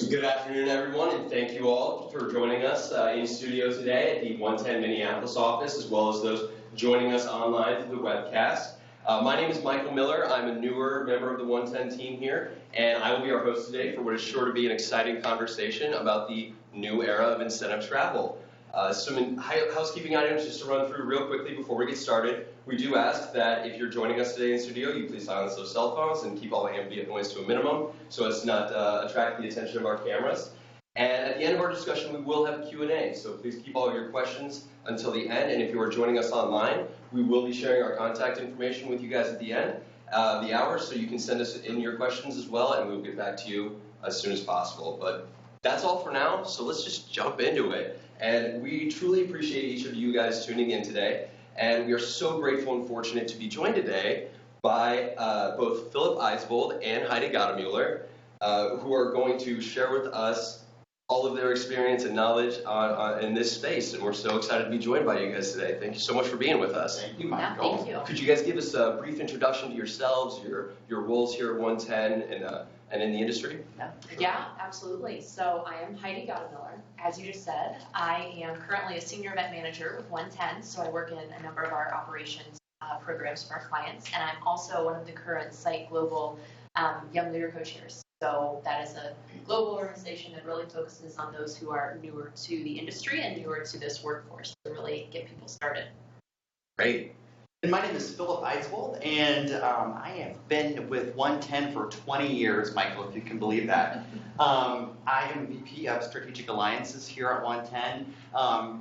So good afternoon, everyone, and thank you all for joining us in studio today at the 110 Minneapolis office, as well as those joining us online through the webcast. My name is Michael Miller. I'm a newer member of the 110 team here, and I will be our host today for what is sure to be an exciting conversation about the new era of incentive travel. Some housekeeping items just to run through real quickly before we get started. We do ask that if you're joining us today in studio, you please silence those cell phones and keep all ambient noise to a minimum so as to not attract the attention of our cameras. And at the end of our discussion, we will have a Q&A, so please keep all of your questions until the end. And if you are joining us online, we will be sharing our contact information with you guys at the end of the hour, so you can send us in your questions as well, and we'll get back to you as soon as possible. But that's all for now, so let's just jump into it. And we truly appreciate each of you guys tuning in today. And we are so grateful and fortunate to be joined today by both Philip Eisvold and Heidi Gottemuller, who are going to share with us all of their experience and knowledge in this space. And we're so excited to be joined by you guys today. Thank you so much for being with us. Thank you, Michael. Thank you. Could you guys give us a brief introduction to yourselves, your roles here at 110 and in the industry? Yeah, absolutely. So I am Heidi Gottemuller. As you just said, I am currently a senior event manager with 110, so I work in a number of our operations programs for our clients, and I'm also one of the current site global young leader co-chairs. So that is a global organization that really focuses on those who are newer to the industry and newer to this workforce to really get people started. Great. And my name is Philip Eisvold, and I have been with 110 for 20 years, Michael, if you can believe that. I am VP of Strategic Alliances here at 110,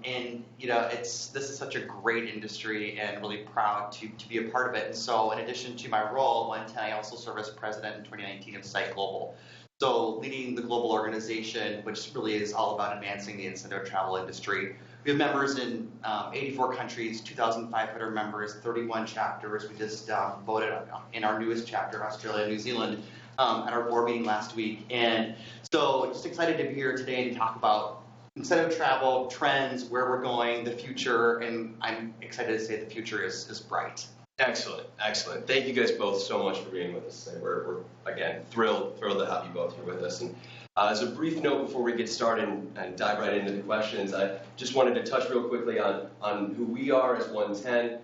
and this is such a great industry, and really proud to be a part of it. And so, in addition to my role at 110, I also serve as president in 2019 of Site Global. So, leading the global organization, which really is all about advancing the incentive travel industry. We have members in 84 countries, 2,500 members, 31 chapters. We just voted in our newest chapter, Australia and New Zealand, at our board meeting last week. And so just excited to be here today to talk about incentive travel, trends, where we're going, the future, and I'm excited to say the future is bright. Excellent, excellent. Thank you guys both so much for being with us today. We're again, thrilled to have you both here with us. And as a brief note before we get started and dive right into the questions, I just wanted to touch real quickly on who we are as 110.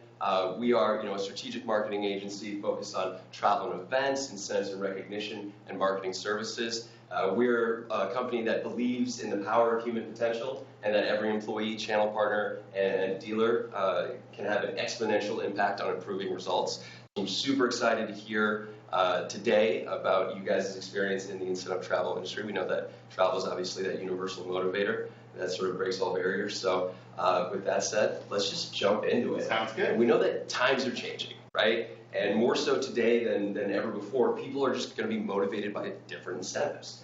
We are a strategic marketing agency focused on travel and events, incentives and recognition, and marketing services. We're a company that believes in the power of human potential and that every employee, channel partner, and dealer can have an exponential impact on improving results. I'm super excited to hear today about you guys' experience in the incentive travel industry. We know that travel is obviously that universal motivator that sort of breaks all barriers. So with that said, let's just jump into it. Sounds good. And we know that times are changing, right? And more so today than ever before, people are just going to be motivated by different incentives.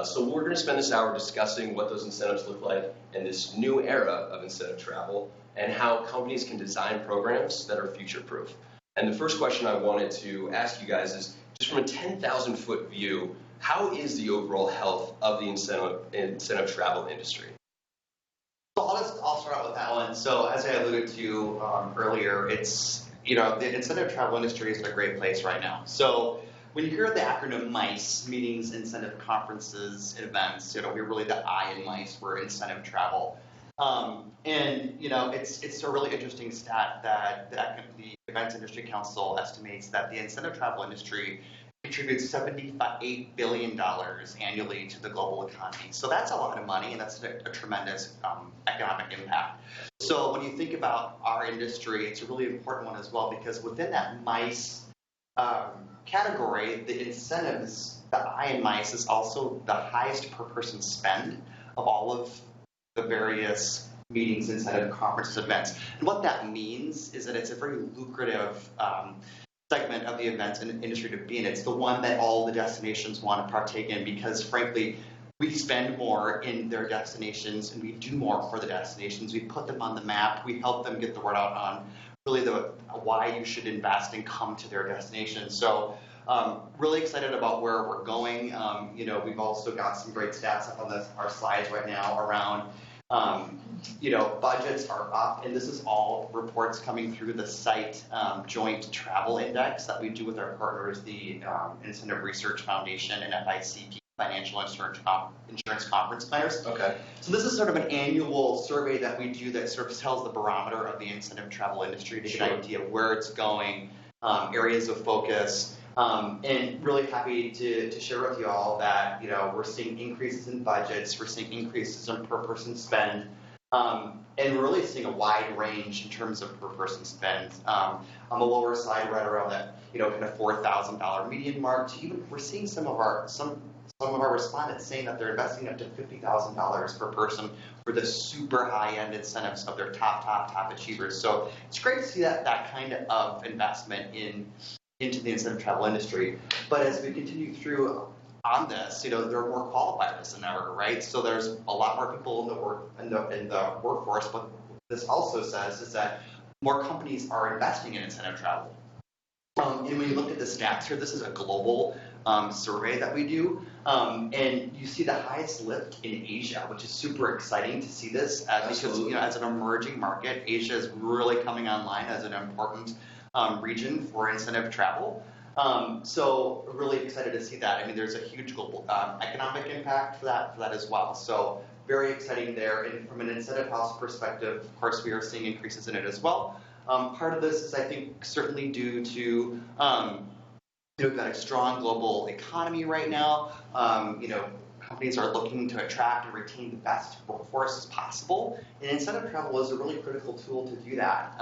So we're going to spend this hour discussing what those incentives look like in this new era of incentive travel and how companies can design programs that are future-proof. And the first question I wanted to ask you guys is, just from a 10,000-foot view, how is the overall health of the incentive travel industry? So I'll start out with that one. So as I alluded to earlier, it's the incentive travel industry is in a great place right now. So when you hear the acronym MICE, meetings, incentive conferences, events, we're really the I in MICE, we're incentive travel. And it's a really interesting stat that the Events Industry Council estimates that the incentive travel industry contributes $78 billion annually to the global economy. So that's a lot of money, and that's a tremendous economic impact. So when you think about our industry, it's a really important one as well, because within that MICE category, the incentives, the I in MICE is also the highest per person spend of all of the various meetings, incentive, conferences, events. And what that means is that it's a very lucrative segment of the events industry to be in. It's the one that all the destinations want to partake in because, frankly, we spend more in their destinations and we do more for the destinations. We put them on the map. We help them get the word out on really why you should invest and come to their destination. So really excited about where we're going. We've also got some great stats up on our slides right now around budgets are up, and this is all reports coming through the site joint travel index that we do with our partners, the Incentive Research Foundation and FICP. Financial Insurance Conference Planners. Okay. So this is sort of an annual survey that we do that sort of tells the barometer of the incentive travel industry to get an idea of where it's going, areas of focus, and really happy to share with you all that we're seeing increases in budgets, we're seeing increases in per person spend, and we're really seeing a wide range in terms of per person spend. On the lower side, right around that kind of $4,000 median mark, to even we're seeing some of our respondents saying that they're investing up to $50,000 per person for the super high-end incentives of their top achievers. So it's great to see that kind of investment into the incentive travel industry. But as we continue through on this, there are more qualifiers than ever, right? So there's a lot more people in the workforce. But this also says is that more companies are investing in incentive travel. And when you look at the stats here, this is a global survey that we do, and you see the highest lift in Asia, which is super exciting to see this because as an emerging market, Asia is really coming online as an important region for incentive travel. So really excited to see that. I mean, there's a huge global economic impact for that as well. So very exciting there. And from an incentive house perspective, of course, we are seeing increases in it as well. Part of this is, I think, certainly due to we've got a strong global economy right now. Companies are looking to attract and retain the best workforce as possible, and incentive travel is a really critical tool to do that.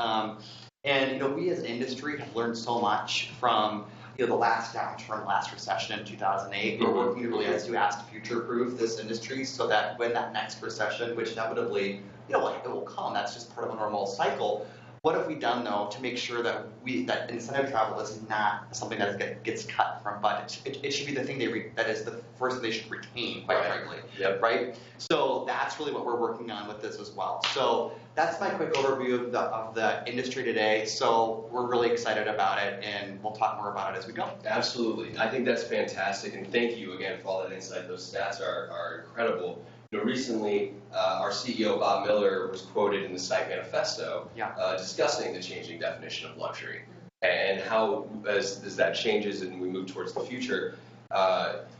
And we as an industry have learned so much from the last downturn, last recession in 2008. We're working really as you asked, future-proof this industry so that when that next recession, which inevitably it will come, that's just part of a normal cycle. What have we done, though, to make sure that that incentive travel is not something that gets cut from budgets? It should be the thing that is the first thing they should retain, quite frankly. Yep. Right? So that's really what we're working on with this as well. So that's my quick overview of the industry today. So we're really excited about it, and we'll talk more about it as we go. Absolutely. I think that's fantastic, and thank you again for all that insight. Those stats are incredible. Recently, our CEO, Bob Miller, was quoted in the Site Manifesto discussing the changing definition of luxury and how, as that changes and we move towards the future,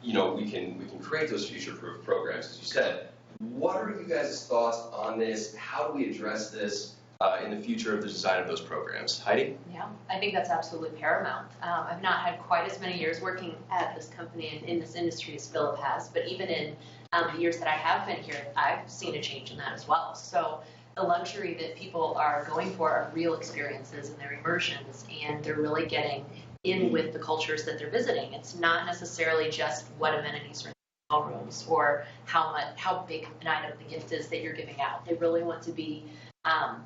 we can create those future-proof programs, as you said. What are you guys' thoughts on this? How do we address this in the future of the design of those programs? Heidi? Yeah, I think that's absolutely paramount. I've not had quite as many years working at this company and in this industry as Philip has, but even in the years that I have been here, I've seen a change in that as well. So the luxury that people are going for are real experiences and their immersions, and they're really getting in with the cultures that they're visiting. It's not necessarily just what amenities are in the hotel rooms or how big an item the gift is that you're giving out. They really want to be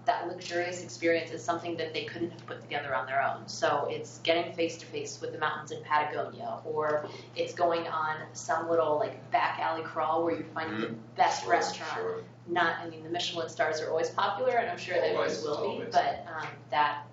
that luxurious experience is something that they couldn't have put together on their own. So it's getting face to face with the mountains in Patagonia, or it's going on some little back alley crawl where you're finding the best restaurant. Sure. The Michelin stars are always popular, and I'm sure they always will be, but that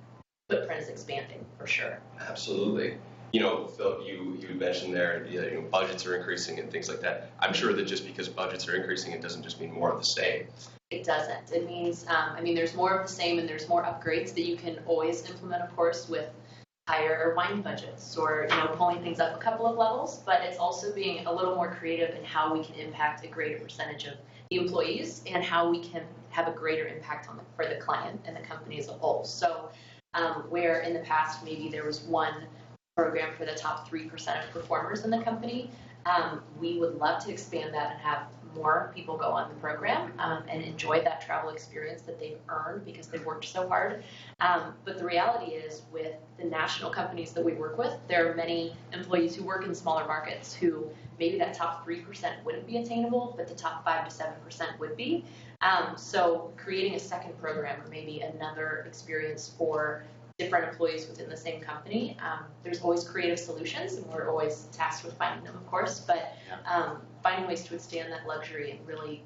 footprint is expanding for sure. Absolutely. Philip, you mentioned there, budgets are increasing and things like that. I'm sure that just because budgets are increasing, it doesn't just mean more of the same. It doesn't. It means, there's more of the same, and there's more upgrades that you can always implement, of course, with higher wine budgets or, pulling things up a couple of levels. But it's also being a little more creative in how we can impact a greater percentage of the employees and how we can have a greater impact for the client and the company as a whole. So where in the past maybe there was one program for the top 3% of performers in the company, we would love to expand that and have more people go on the program and enjoy that travel experience that they've earned because they've worked so hard. But the reality is, with the national companies that we work with, there are many employees who work in smaller markets who maybe that top 3% wouldn't be attainable, but the top 5 to 7% would be. So creating a second program or maybe another experience for different employees within the same company, there's always creative solutions, and we're always tasked with finding them, of course, but finding ways to withstand that luxury and really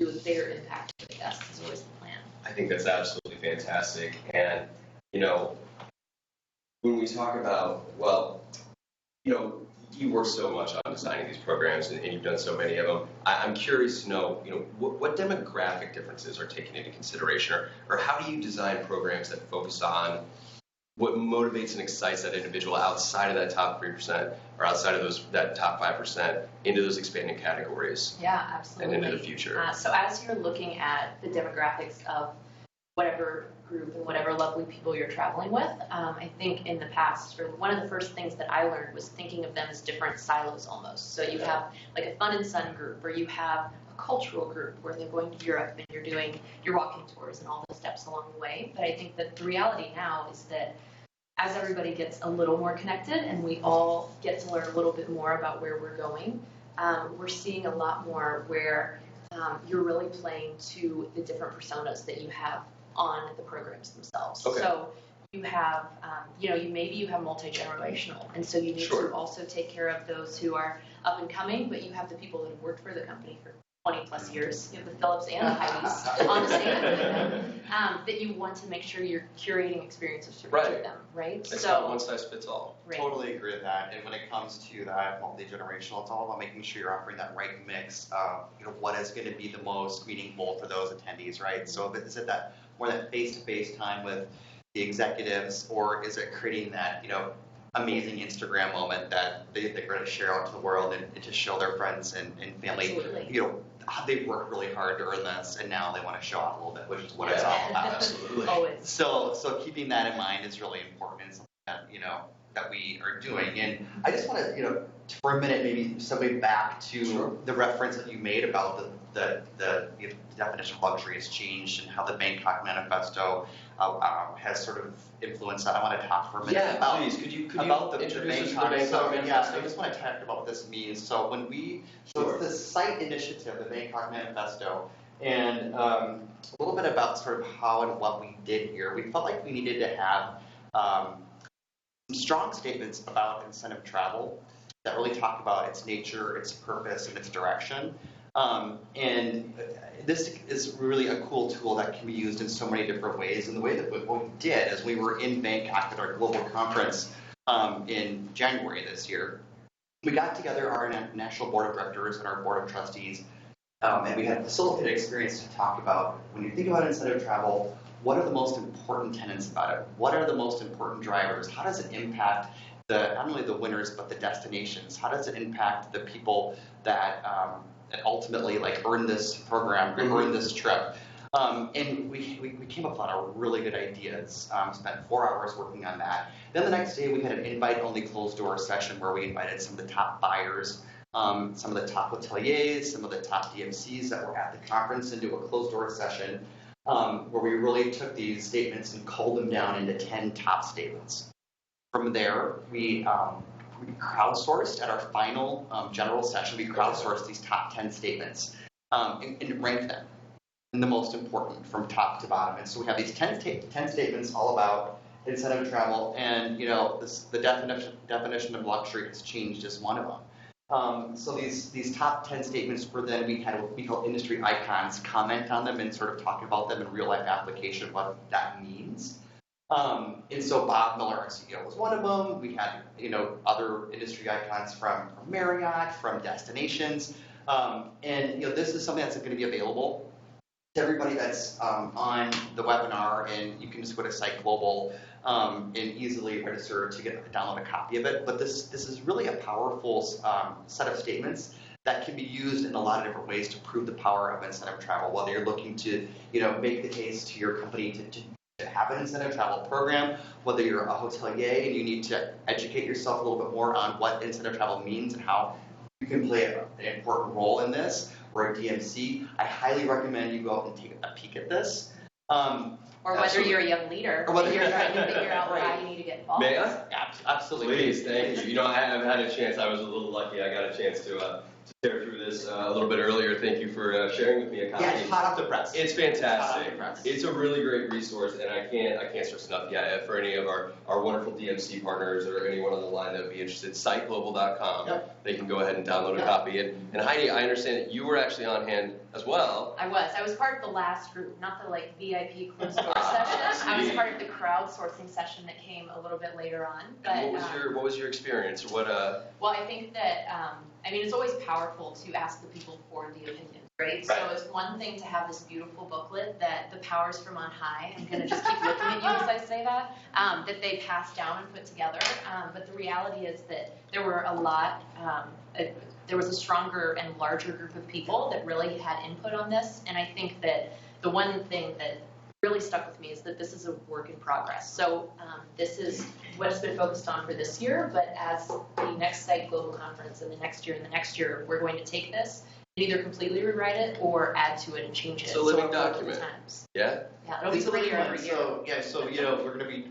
do a bigger impact for the guests is always the plan. I think that's absolutely fantastic. And, when we talk about, you work so much on designing these programs and you've done so many of them. I'm curious to know, what demographic differences are taken into consideration, or how do you design programs that focus on what motivates and excites that individual outside of that top 3% or outside of that top 5% into those expanding categories. Yeah, absolutely. And into the future. So as you're looking at the demographics of whatever group and whatever lovely people you're traveling with, I think in the past, or one of the first things that I learned was thinking of them as different silos almost. So you have like a fun and sun group, or you have a cultural group where they're going to Europe and you're walking tours and all the steps along the way. But I think that the reality now is that as everybody gets a little more connected and we all get to learn a little bit more about where we're going, we're seeing a lot more where you're really playing to the different personas that you have on the programs themselves. Okay. So you have, maybe you have multi-generational, and so you need to also take care of those who are up and coming, but you have the people that have worked for the company for 20 plus years, you have the Phillips and the Heidis on the stand, that you want to make sure you're curating experiences for each of them, right? It's not one size fits all. Right. Totally agree with that. And when it comes to that multi-generational, it's all about making sure you're offering that right mix of, what is going to be the most meaningful for those attendees, right? So is it that more that face-to-face time with the executives, or is it creating that, amazing Instagram moment that they're going to share out to the world and to show their friends and family, Absolutely. They've worked really hard to earn this, and now they want to show off a little bit, which is what it's all about. Absolutely. Always. So keeping that in mind is really important, and something that, that we are doing. And I just want to, for a minute, maybe segue back to the reference that you made about the definition of luxury has changed and how the Bangkok Manifesto has sort of influenced that. I want to talk for a minute about, please. Could you about the introduce Bangkok. us to the Bangkok Manifesto? I just want to talk about what this means. So it's the site initiative, the Bangkok Manifesto, and a little bit about sort of how and what we did here. We felt like we needed to have some strong statements about incentive travel that really talk about its nature, its purpose, and its direction. And this is really a cool tool that can be used in so many different ways. And the way that what we did is we were in Bangkok at our global conference in January this year. We got together our national board of directors and our board of trustees, and we had a facilitated experience to talk about, when you think about incentive travel, what are the most important tenets about it? What are the most important drivers? How does it impact not only the winners, but the destinations? How does it impact the people that ultimately earn this program, earn this trip? And we came up with a lot of really good ideas. Spent 4 hours working on that. Then the next day we had an invite-only closed-door session where we invited some of the top buyers, some of the top hoteliers, some of the top DMCs that were at the conference, into a closed-door session where we really took these statements and culled them down into 10 top statements. From there, we crowdsourced at our final general session. We crowdsourced these top 10 statements and ranked them in the most important from top to bottom. And so we have these 10 statements all about incentive travel, and the definition of luxury has changed as one of them. So these top 10 statements were then we had what we call industry icons comment on them and sort of talk about them in real life application, what that means. And so Bob Miller, our CEO, was one of them. We had other industry icons from Marriott, from destinations, and this is something that's going to be available to everybody that's on the webinar, and you can just go to Site Global and easily register to download a copy of it. But this is really a powerful set of statements that can be used in a lot of different ways to prove the power of incentive travel. Whether you're looking to make the case to your company to have an incentive travel program, whether you're a hotelier and you need to educate yourself a little bit more on what incentive travel means and how you can play an important role in this, or a DMC, I highly recommend you go out and take a peek at this. Or whether you're a young leader, or whether you're trying to figure out why you need to get involved. May I? Absolutely. Please, thank you. I haven't had a chance. I was a little lucky. I got a chance to share through this a little bit earlier. Thank you for sharing with me a copy. Yeah, it's hot off the press. It's fantastic. It's a really great resource, and I can't stress enough. Yeah, for any of our wonderful DMC partners or anyone on the line that would be interested, siteglobal.com. Yep. They can go ahead and download a copy. And Heidi, I understand that you were actually on hand as well. I was part of the last group, not the VIP closed door session. I was part of the crowdsourcing session that came a little bit later on. But what was your experience? What Well, I think that it's always powerful powerful to ask the people for the opinion, right? So it's one thing to have this beautiful booklet that the powers from on high, I'm going to just keep looking at you as I say that they passed down and put together. But the reality is that there were there was a stronger and larger group of people that really had input on this. And I think that the one thing that really stuck with me is that this is a work in progress. So this is what's been focused on for this year, but as the next Site Global Conference and the next year, we're going to take this and either completely rewrite it or add to it and change it. So living document. Yeah? Yeah, it'll be prettier every year. So we're going to be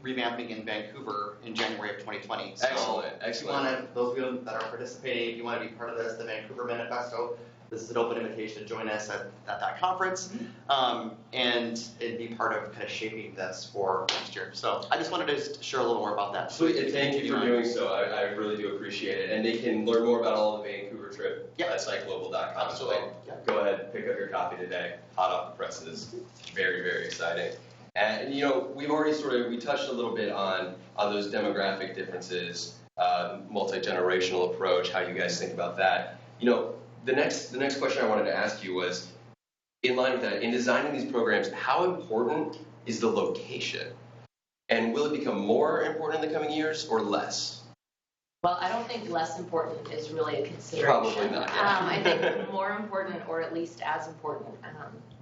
revamping in Vancouver in January of 2020. So Excellent. If you want to, those of you that are participating, if you want to be part of this, the Vancouver Manifesto, this is an open invitation to join us at that conference and be part of kind of shaping this for next year. So I just wanted to share a little more about that. Sweet, and thank you for doing so. I really do appreciate it. And they can learn more about all the Vancouver trip at siteglobal.com. Absolutely. So go ahead, pick up your copy today. Hot off the presses. Very, very exciting. And we've already we touched a little bit on those demographic differences, multi-generational approach, how you guys think about that. The next question I wanted to ask you was, in line with that, in designing these programs, how important is the location? And will it become more important in the coming years or less? Well, I don't think less important is really a consideration. Probably not. Yeah. I think more important, or at least as important,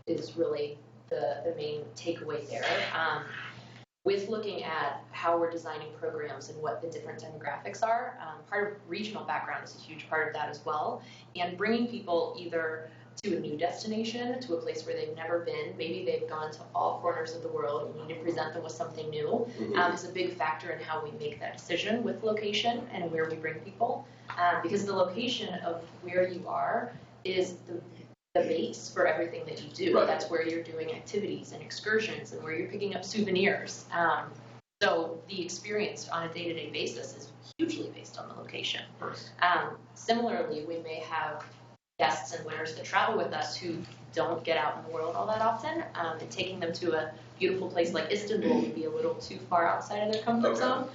is really the main takeaway there. With looking at how we're designing programs and what the different demographics are, part of regional background is a huge part of that as well. And bringing people either to a new destination, to a place where they've never been, maybe they've gone to all corners of the world, and you need to present them with something new, is a big factor in how we make that decision with location and where we bring people. Because the location of where you are is the base for everything that you do. Right. That's where you're doing activities and excursions and where you're picking up souvenirs. So the experience on a day-to-day basis is hugely based on the location. Similarly, we may have guests and winners that travel with us who don't get out in the world all that often, and taking them to a beautiful place like Istanbul would be a little too far outside of their comfort zone.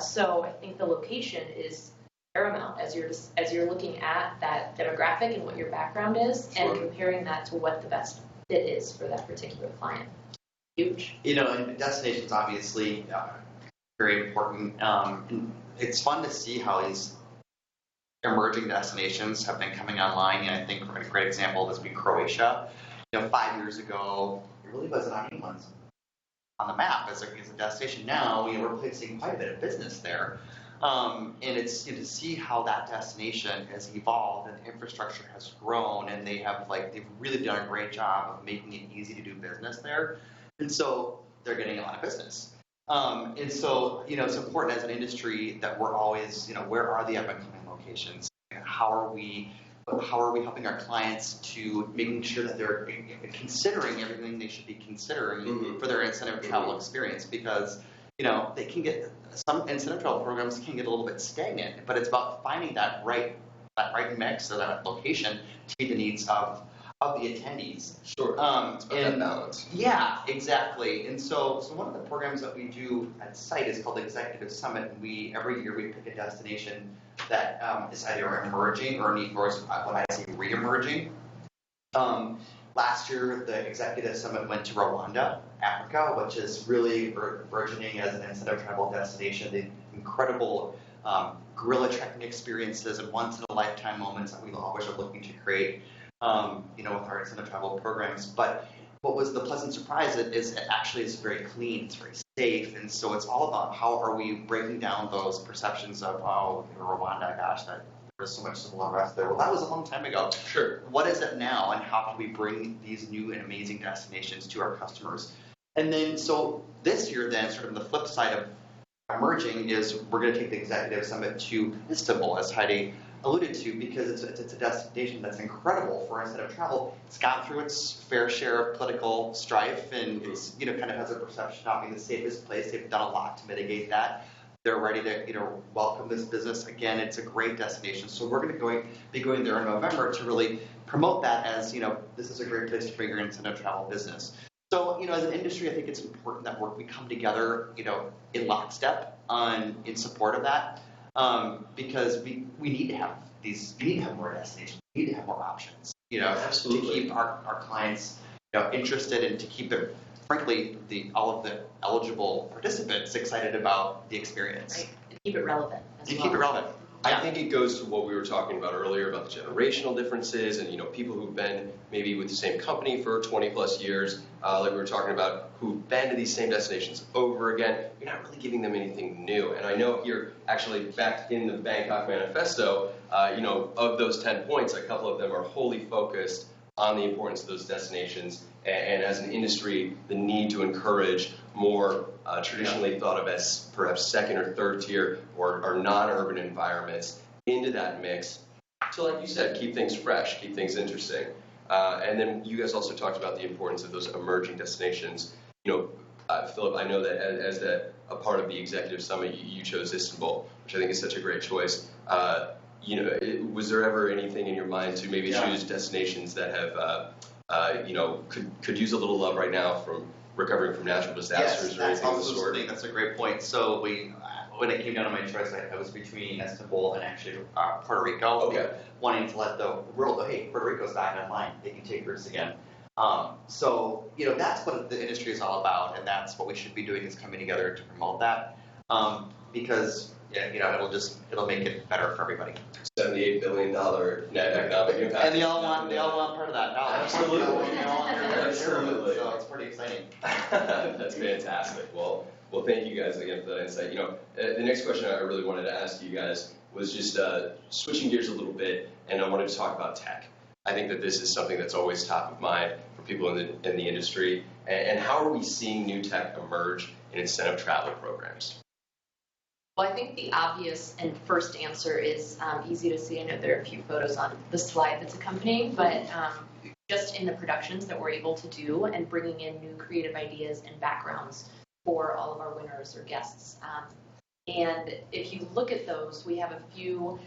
So I think the location is paramount as you're looking at that demographic and what your background is, and comparing that to what the best fit is for that particular client. Huge. And destinations obviously very important. And it's fun to see how these emerging destinations have been coming online. And I think a great example has been Croatia. 5 years ago, it really wasn't on anyone's on the map as a destination. Now, we're placing quite a bit of business there. And it's to see how that destination has evolved and the infrastructure has grown, and they've really done a great job of making it easy to do business there. And so they're getting a lot of business. And so, it's important as an industry that we're always, where are the up-and-coming locations? And how are we helping our clients to making sure that they're considering everything they should be considering for their incentive travel experience? Because they can get, some incentive travel programs can get a little bit stagnant, but it's about finding that right mix or that location to meet the needs of the attendees. Sure. It's about that balance. Yeah, exactly. And so one of the programs that we do at Site is called Executive Summit. And every year we pick a destination that is either emerging or what I say re-emerging. Last year, the Executive Summit went to Rwanda, Africa, which is really burgeoning as an incentive travel destination. The incredible guerrilla trekking experiences and once-in-a-lifetime moments that we always are looking to create, with our incentive travel programs. But what was the pleasant surprise is it actually is very clean, it's very safe, and so it's all about how are we breaking down those perceptions of, Rwanda, gosh, that there's so much civil unrest there. Well, that was a long time ago. Sure. What is it now, and how can we bring these new and amazing destinations to our customers? And then, so this year, then, sort of the flip side of emerging is we're going to take the Executive Summit to Istanbul, as Heidi alluded to, because it's a destination that's incredible for incentive travel. It's gone through its fair share of political strife, and it's kind of has a perception of not being the safest place. They've done a lot to mitigate that. They're ready to welcome this business. Again, it's a great destination. So we're going to be going there in November to really promote that as, this is a great place to bring your incentive travel business. So, as an industry, I think it's important that we come together, in lockstep in support of that, because we need to have these, we need to have more destinations. We need to have more options. Absolutely. To keep our clients interested and to keep it, frankly, all of the eligible participants excited about the experience. Right. And keep it relevant as To well. keep it relevant. I think it goes to what we were talking about earlier about the generational differences and, people who've been maybe with the same company for 20 plus years, like we were talking about, who've been to these same destinations over again. You're not really giving them anything new. And I know here, actually, back in the Bangkok Manifesto, of those 10 points, a couple of them are wholly focused on the importance of those destinations and as an industry, the need to encourage more traditionally thought of as perhaps second or third tier or non-urban environments into that mix. So like you said, keep things fresh, keep things interesting. And then you guys also talked about the importance of those emerging destinations. Philip, I know that as a part of the executive summit, you chose Istanbul, which I think is such a great choice. Was there ever anything in your mind to maybe choose destinations that have, could use a little love right now from recovering from natural disasters or anything of the sort? That's a great point. So when it came down to my choice, I was between Istanbul and actually Puerto Rico. Okay. Wanting to let the world know, hey, Puerto Rico's back online. They can take risks again. So that's what the industry is all about, and that's what we should be doing is coming together to promote that. Because it'll make it better for everybody. $78 billion net economic impact. And they all want part of that dollar. Absolutely. Absolutely. So it's pretty exciting. That's fantastic. Well, thank you guys again for that insight. The next question I really wanted to ask you guys was just switching gears a little bit, and I wanted to talk about tech. I think that this is something that's always top of mind for people in the industry. And how are we seeing new tech emerge in incentive travel programs? Well, I think the obvious and first answer is easy to see. I know there are a few photos on the slide that's accompanying, but just in the productions that we're able to do and bringing in new creative ideas and backgrounds for all of our winners or guests. And if you look at those, we have a few,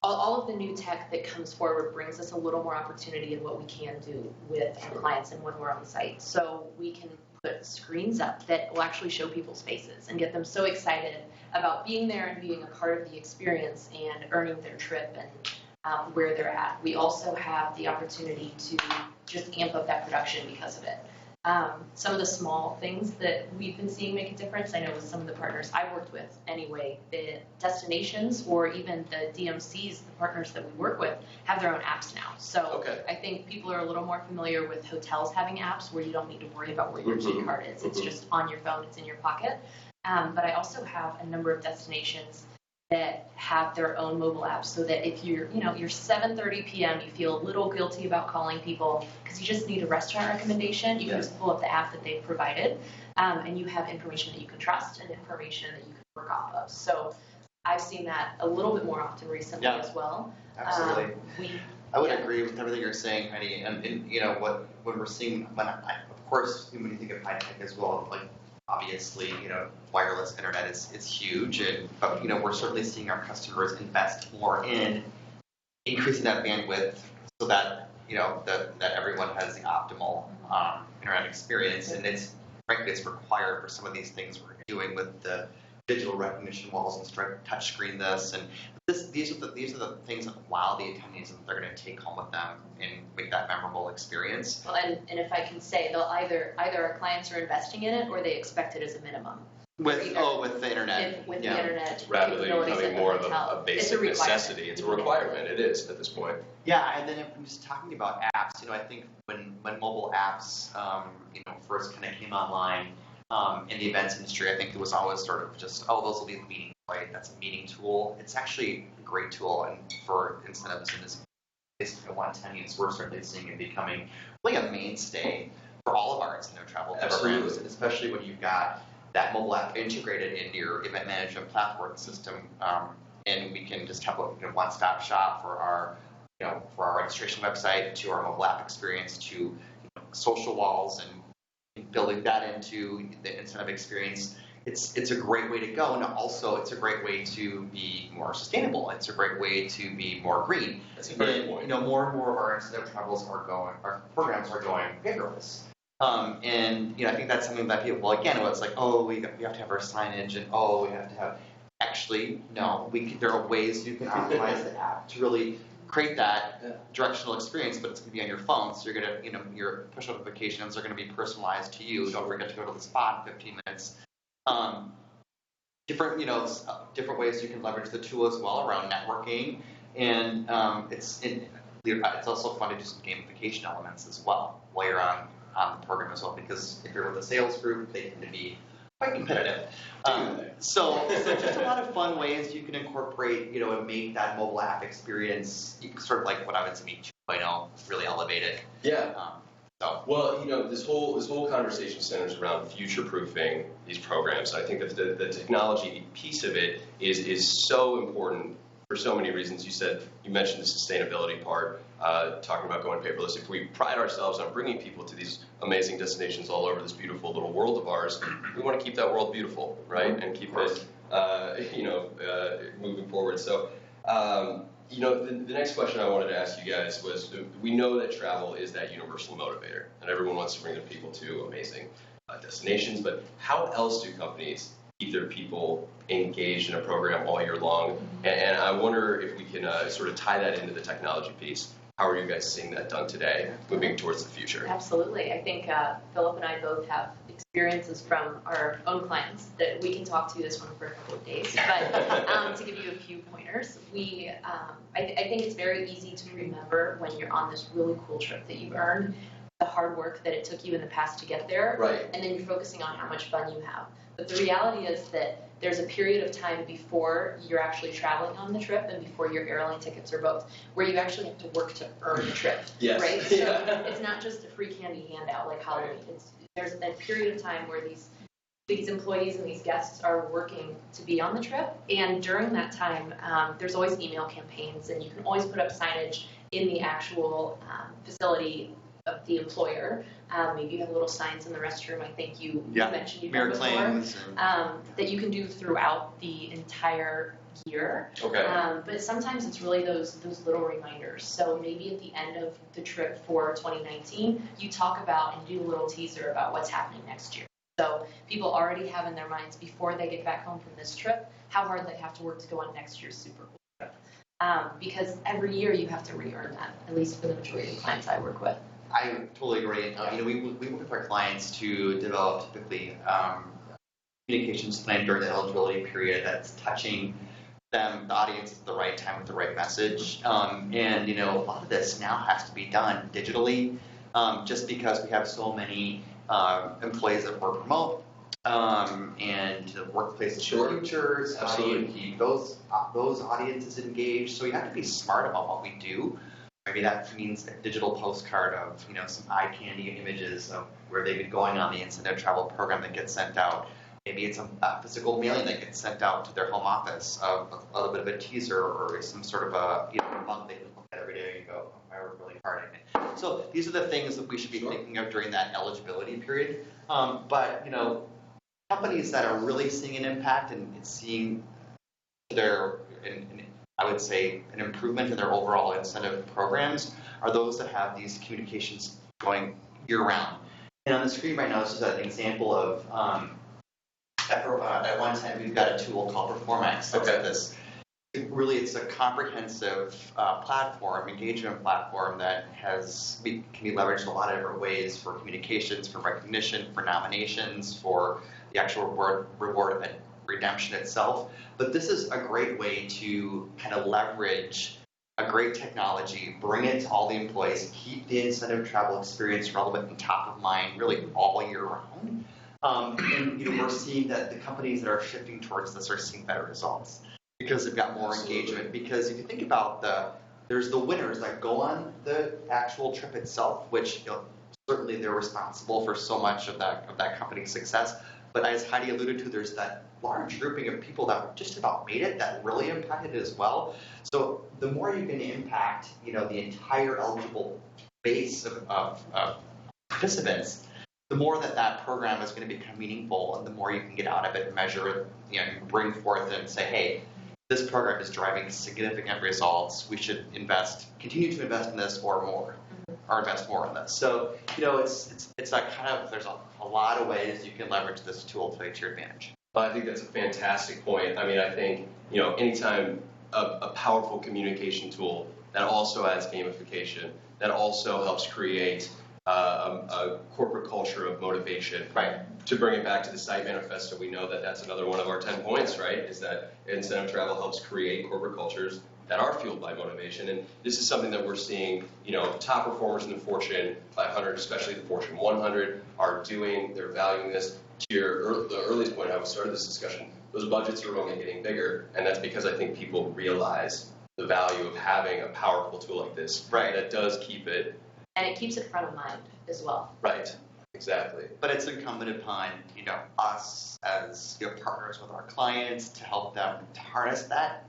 all of the new tech that comes forward brings us a little more opportunity in what we can do with our clients and when we're on site. So we can put screens up that will actually show people's faces and get them so excited about being there and being a part of the experience and earning their trip and where they're at. We also have the opportunity to just amp up that production because of it. Some of the small things that we've been seeing make a difference, I know with some of the partners I worked with anyway, the destinations or even the DMCs, the partners that we work with, have their own apps now. So I think people are a little more familiar with hotels having apps where you don't need to worry about where your key card is. It's just on your phone, it's in your pocket. But I also have a number of destinations that have their own mobile apps so that if you're 7:30 p.m., you feel a little guilty about calling people because you just need a restaurant recommendation, you can just pull up the app that they've provided, and you have information that you can trust and information that you can work off of. So I've seen that a little bit more often recently as well. Absolutely. I would agree with everything you're saying, Heidi. And when we're seeing, of course, when you think of high tech as well, like obviously, wireless internet is huge, but we're certainly seeing our customers invest more in increasing that bandwidth so that that everyone has the optimal internet experience, and frankly it's required for some of these things we're doing with the digital recognition walls and touch screen this, and these are the things that wow the attendees and they're going to take home with them and make that memorable experience. Well, and if I can say, they'll either our clients are investing in it or they expect it as a minimum. With the internet. With the internet. It's rapidly becoming more of a basic necessity. It's a requirement. It is at this point. Yeah, and then if I'm just talking about apps, I think when mobile apps, first kind of came online in the events industry, I think it was always sort of just, those will be meetings, right? That's a meeting tool. It's actually a great tool, and for incentives in this case, One10, we're certainly seeing it becoming really a mainstay for all of our incentive travel programs, especially when you've got that mobile app integrated into your event management platform system, and we can just have a one-stop shop for our registration website, to our mobile app experience, to social walls, and building that into the incentive experience. It's a great way to go, and also it's a great way to be more sustainable. It's a great way to be more green. That's a great point. More and more of our incentive our programs are going paperless. And I think that's something that people, it's like, we have to have our signage, and we have to have Actually, no. There are ways you can optimize the app to really create that directional experience, but it's going to be on your phone, so you're going to, your push notifications are going to be personalized to you. Don't forget to go to the spot in 15 minutes. Different ways you can leverage the tool as well around networking, and it's also fun to do some gamification elements as well while you're on the program as well, because if you're with a sales group, they tend to be quite competitive. So just a lot of fun ways you can incorporate, and make that mobile app experience sort of like what I would say 2.0, really elevated. Yeah. Well, this whole conversation centers around future-proofing these programs. I think that the technology piece of it is so important for so many reasons. You mentioned the sustainability part, talking about going paperless. If we pride ourselves on bringing people to these amazing destinations all over this beautiful little world of ours, we want to keep that world beautiful, right? And keep it, moving forward. So, the next question I wanted to ask you guys was, we know that travel is that universal motivator, and everyone wants to bring their people to amazing destinations, but how else do companies keep their people engaged in a program all year long? And I wonder if we can sort of tie that into the technology piece. How are you guys seeing that done today, moving towards the future? Absolutely. I think Philip and I both have experiences from our own clients that we can talk to this one for a couple of days. But to give you a few pointers, I think it's very easy to remember when you're on this really cool trip that you've earned, the hard work that it took you in the past to get there, right? And then you're focusing on how much fun you have. But the reality is that there's a period of time before you're actually traveling on the trip and before your airline tickets are booked, where you actually have to work to earn the trip, yes. Right? So it's not just a free candy handout like Halloween. There's that period of time where these employees and these guests are working to be on the trip, and during that time, there's always email campaigns, and you can always put up signage in the actual facility of the employer. Maybe you have little signs in the restroom. I think you mentioned you've done before, that you can do throughout the entire year. Okay. But sometimes it's really those little reminders. So maybe at the end of the trip for 2019, you talk about and do a little teaser about what's happening next year. So people already have in their minds before they get back home from this trip how hard they have to work to go on next year's super cool trip. Because every year you have to re-earn that, at least for the majority of clients I work with. I totally agree. We work with our clients to develop typically communications plan during the eligibility period that's touching them, the audience, at the right time with the right message. And a lot of this now has to be done digitally, just because we have so many employees that work remote, and the workplace is the futures. How do you keep those audiences engaged? So you have to be smart about what we do. Maybe that means a digital postcard of some eye candy images of where they've been going on the incentive travel program that gets sent out. Maybe it's a physical mailing that gets sent out to their home office of a little bit of a teaser or some sort of a mug they can look at every day and go, oh, I work really hard. So these are the things that we should be thinking of during that eligibility period. But companies that are really seeing an impact and seeing I would say an improvement in their overall incentive programs are those that have these communications going year-round. And on the screen right now, this is an example of at One10 we've got a tool called Performance. It's a comprehensive platform, engagement platform that can be leveraged in a lot of different ways for communications, for recognition, for nominations, for the actual reward redemption itself. But this is a great way to kind of leverage a great technology, bring it to all the employees, keep the incentive travel experience relevant and top of mind really all year round. And we're seeing that the companies that are shifting towards this are seeing better results because they've got more engagement. Because if you think about there's the winners that go on the actual trip itself, which certainly they're responsible for so much of that company's success. But as Heidi alluded to, there's that large grouping of people that just about made it that really impacted it as well. So the more you can impact, the entire eligible base of participants, the more that program is going to become meaningful, and the more you can get out of it, measure it, bring forth and say, hey, this program is driving significant results. We should continue to invest in this or more. Or invest more in this. So, it's that kind of, there's a lot of ways you can leverage this tool to your advantage. I think that's a fantastic point. I mean, I think, anytime a powerful communication tool that also adds gamification, that also helps create a corporate culture of motivation. Right. To bring it back to the site manifesto, we know that that's another one of our 10 points, right? Is that incentive travel helps create corporate cultures that are fueled by motivation. And this is something that we're seeing, top performers in the Fortune 500, especially the Fortune 100, are doing. They're valuing this. To the earliest point, how we started this discussion, those budgets are only getting bigger, and that's because I think people realize the value of having a powerful tool like this. Right. That does keep it. And it keeps it front of mind as well. Right. Exactly. But it's incumbent upon, us as partners with our clients to help them to harness that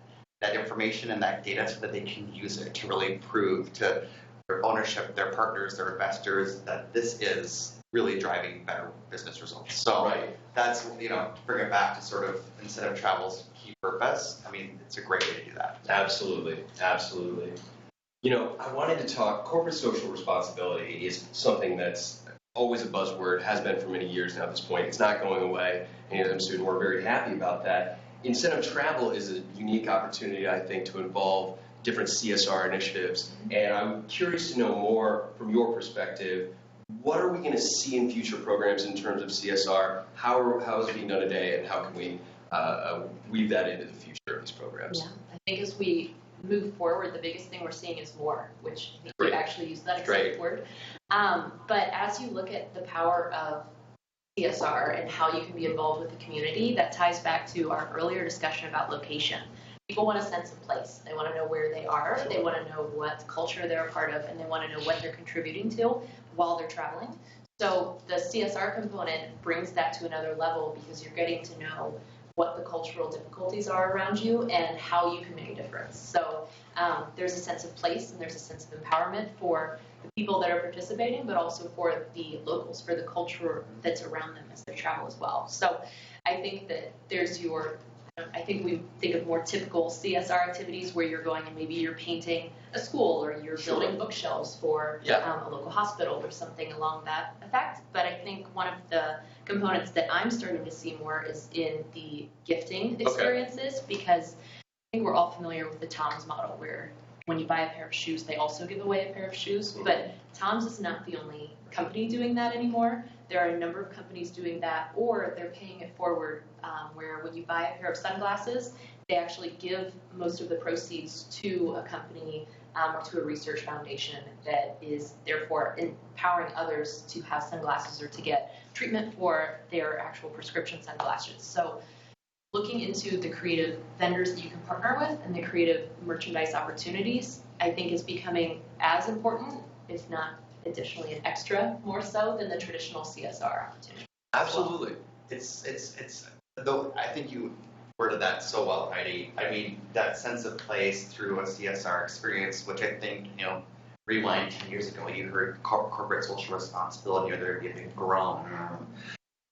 information and that data so that they can use it to really prove to their ownership, their partners, their investors that this is really driving better business results. So Right. that's, to bring it back to sort of incentive travel's key purpose. I mean, it's a great way to do that. Absolutely. Absolutely. I wanted to talk, corporate social responsibility is something that's always a buzzword, has been for many years now at this point. It's not going away. And student, we're very happy about that. Incentive travel is a unique opportunity, I think, to involve different CSR initiatives. And I'm curious to know more from your perspective. What are we going to see in future programs in terms of CSR? How is it being done today, and how can we weave that into the future of these programs? Yeah, I think as we move forward, the biggest thing we're seeing is more, which I think Great. you actually used that exact Great. word. But as you look at the power of CSR and how you can be involved with the community, that ties back to our earlier discussion about location. People want a sense of place. They want to know where they are. They want to know what culture they're a part of, and they want to know what they're contributing to while they're traveling. So the CSR component brings that to another level because you're getting to know what the cultural difficulties are around you and how you can make a difference. So there's a sense of place and there's a sense of empowerment for the people that are participating, but also for the locals, for the culture that's around them as they travel as well. So I think that there's I think we think of more typical CSR activities where you're going and maybe you're painting a school or you're building bookshelves for a local hospital or something along that effect. But I think one of the components that I'm starting to see more is in the gifting experiences, because I think we're all familiar with the Tom's model where when you buy a pair of shoes, they also give away a pair of shoes. But Tom's is not the only company doing that anymore. There are a number of companies doing that, or they're paying it forward, where when you buy a pair of sunglasses, they actually give most of the proceeds to a company or to a research foundation that is therefore empowering others to have sunglasses or to get treatment for their actual prescription sunglasses. So looking into the creative vendors that you can partner with and the creative merchandise opportunities, I think is becoming as important, if not additionally an extra more so than the traditional CSR opportunity. Absolutely. Though I think you worded that so well, Heidi. I mean, that sense of place through a CSR experience, which I think, rewind 10 years ago, you heard corporate social responsibility, or they're getting grown.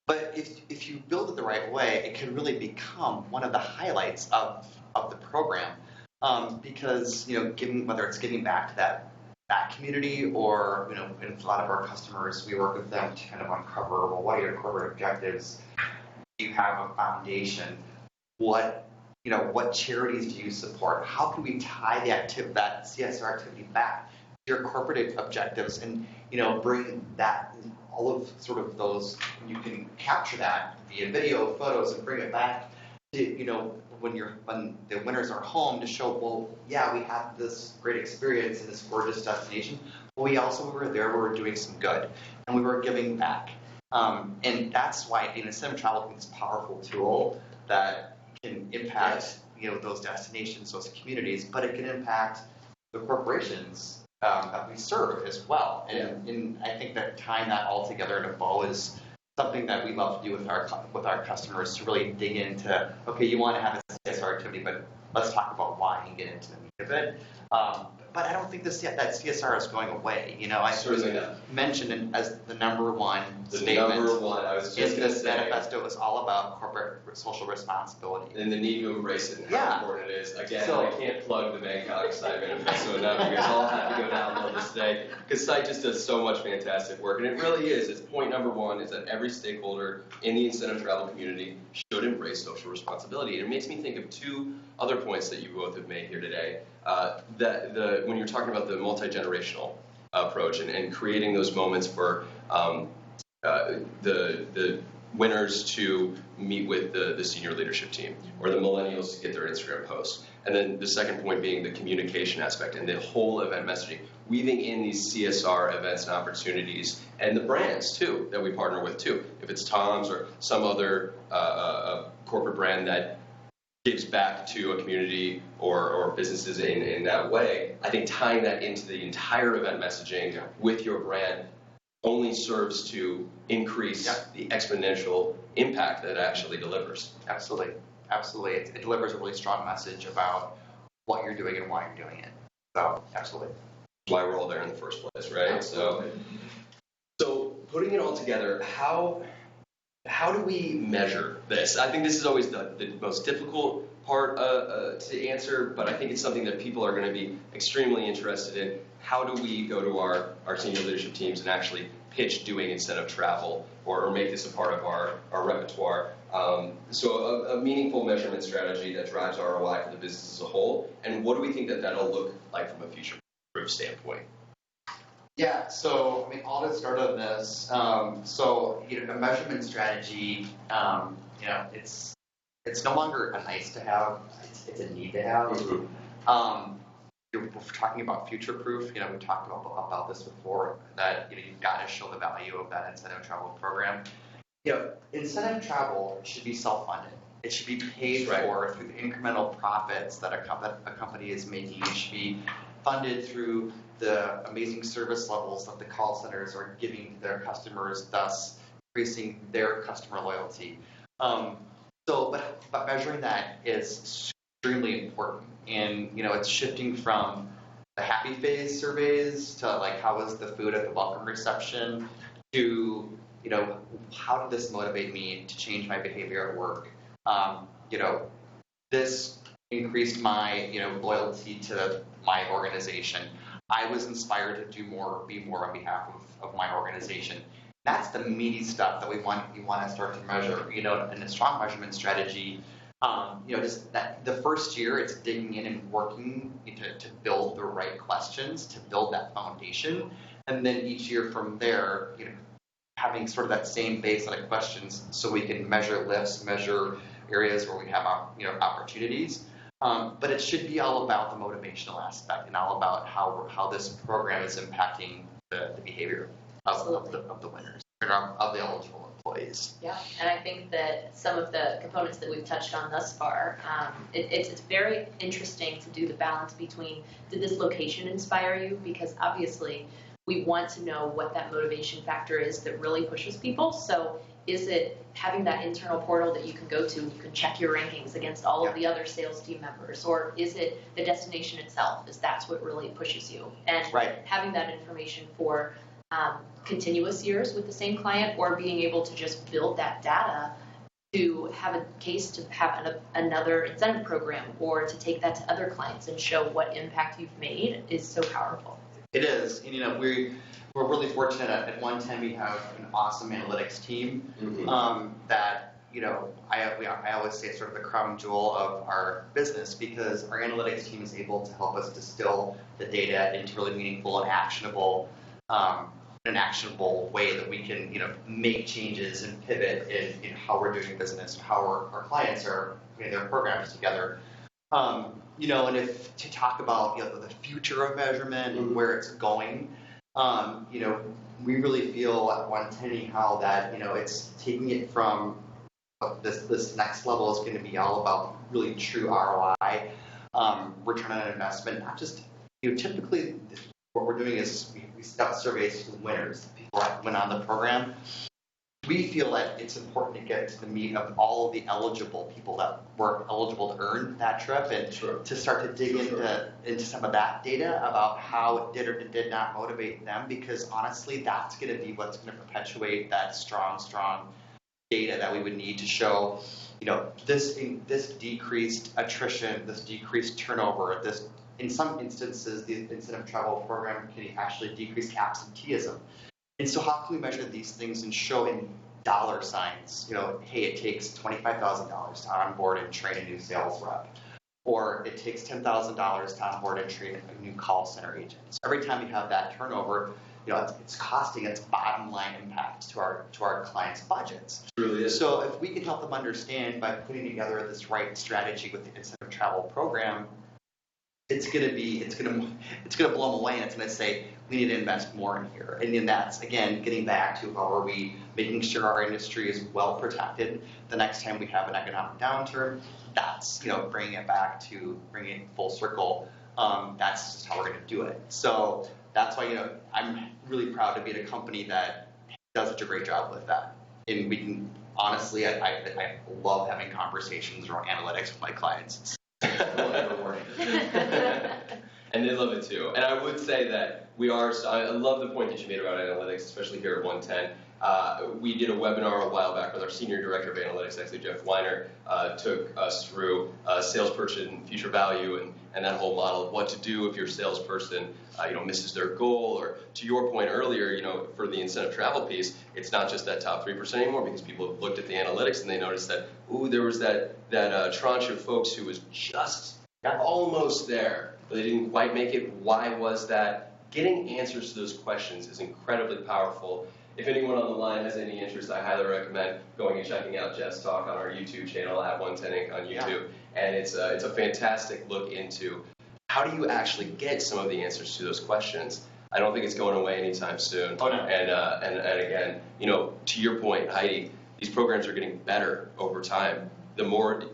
But if you build it the right way, it can really become one of the highlights of the program, because given whether it's giving back to that community, or in a lot of our customers, we work with them to kind of uncover, well, what are your corporate objectives? Do you have a foundation? What charities do you support? How can we tie that CSR activity back to your corporate objectives, and bring that, all of sort of those, you can capture that via video, photos, and bring it back to when the winners are home, to show, well, yeah, we had this great experience in this gorgeous destination, but we were there, we were doing some good, and we were giving back. And that's why incentive travel is a powerful tool that can impact those destinations, those communities, but it can impact the corporations that we serve as well. And I think that tying that all together in a bow is something that we love to do with our customers, to really dig into, okay, you want to have a CSR activity, but let's talk about why and get into the meat of it. But I don't think that CSR is going away. I Certainly not. mentioned it as the number one The statement. number one, I was just in going to this say. manifesto is all about corporate social responsibility. And the need to embrace it and how Yeah. important it is. Again, So- I can't plug the Bangkok Site Manifesto enough. You guys all have to go download this today because Site just does so much fantastic work. And it really is. It's point number one is that every stakeholder in the incentive travel community should embrace social responsibility. And it makes me think of two other points that you both have made here today. When you're talking about the multi-generational approach and creating those moments for the winners to meet with the senior leadership team, or the millennials to get their Instagram posts. And then the second point being the communication aspect and the whole event messaging, weaving in these CSR events and opportunities, and the brands too that we partner with too. If it's Tom's or some other corporate brand that gives back to a community or businesses in that way, I think tying that into the entire event messaging with your brand only serves to increase the exponential impact that it actually delivers. Absolutely. It delivers a really strong message about what you're doing and why you're doing it. So, absolutely. Why we're all there in the first place, right? Absolutely. So putting it all together, how do we measure this? I think this is always the most difficult part to answer, but I think it's something that people are going to be extremely interested in. How do we go to our senior leadership teams and actually pitch doing incentive travel or make this a part of our repertoire? So a meaningful measurement strategy that drives ROI for the business as a whole, and what do we think that'll look like from a future-proof standpoint? Yeah, so all to start on this. A measurement strategy, it's no longer a nice to have; it's a need to have. Mm-hmm. We're talking about future proof. We talked about this before. That you've got to show the value of that incentive travel program. Incentive travel should be self-funded. It should be paid for through the incremental profits that a company is making. It should be funded through the amazing service levels that the call centers are giving to their customers, thus increasing their customer loyalty. But measuring that is extremely important. And, it's shifting from the happy phase surveys to how was the food at the welcome reception to, how did this motivate me to change my behavior at work? This increased my, loyalty to my organization. I was inspired to be more on behalf of my organization. That's the meaty stuff that we want to start to measure. In a strong measurement strategy, just that the first year it's digging in and working to build the right questions, to build that foundation, and then each year from there, having sort of that same baseline of questions so we can measure lifts, measure areas where we have opportunities. But it should be all about the motivational aspect and all about how this program is impacting the behavior of the winners, or of the eligible employees. Yeah, and I think that some of the components that we've touched on thus far, it's very interesting to do the balance between, did this location inspire you? Because obviously we want to know what that motivation factor is that really pushes people. So is it having that internal portal that you can go to and you can check your rankings against all of the other sales team members? Or is it the destination itself? Is that's what really pushes you? And having that information for continuous years with the same client, or being able to just build that data to have a case to have another incentive program, or to take that to other clients and show what impact you've made, is so powerful. It is. And, we're really fortunate at One10. We have an awesome analytics team that, I always say it's sort of the crown jewel of our business, because our analytics team is able to help us distill the data into really meaningful and actionable way that we can, make changes and pivot in how we're doing business, how our clients are putting their programs together. And if to talk about the future of measurement and where it's going, we really feel at One10 how that it's taking it from this next level is going to be all about really true ROI, return on investment. Not just typically what we're doing is we set up surveys to the winners, the people that went on the program, we feel that it's important to get to the meat of all of the eligible people that were eligible to earn that trip, and to start to dig into some of that data about how it did or did not motivate them, because honestly, that's going to be what's going to perpetuate that strong data that we would need to show, this decreased attrition, this decreased turnover, this, in some instances, the incentive travel program can actually decrease absenteeism. And so how can we measure these things and show in dollar signs, hey, it takes $25,000 to onboard and train a new sales rep, or it takes $10,000 to onboard and train a new call center agent. So every time you have that turnover, it's costing, it's bottom line impact to our clients' budgets. It really is. So if we can help them understand by putting together this right strategy with the incentive travel program, it's gonna blow them away, and it's gonna say we need to invest more in here. And then that's, again, getting back to how are we making sure our industry is well protected the next time we have an economic downturn. That's bringing it full circle. That's just how we're gonna do it. So that's why I'm really proud to be at a company that does such a great job with that. And we can honestly, I love having conversations around analytics with my clients. And they love it too. And I would say that I love the point that you made about analytics, especially here at 110. We did a webinar a while back with our Senior Director of Analytics, actually Jeff Weiner, took us through salesperson future value and that whole model of what to do if your salesperson misses their goal. Or to your point earlier, for the incentive travel piece, it's not just that top 3% anymore, because people have looked at the analytics and they noticed that, there was that tranche of folks who was just almost there, but they didn't quite make it. Why was that? Getting answers to those questions is incredibly powerful. If anyone on the line has any interest, I highly recommend going and checking out Jeff's talk on our YouTube channel at 110 Inc. on YouTube. Yeah. And it's a fantastic look into how do you actually get some of the answers to those questions. I don't think it's going away anytime soon. Oh, no. And again, to your point, Heidi, these programs are getting better over time. The more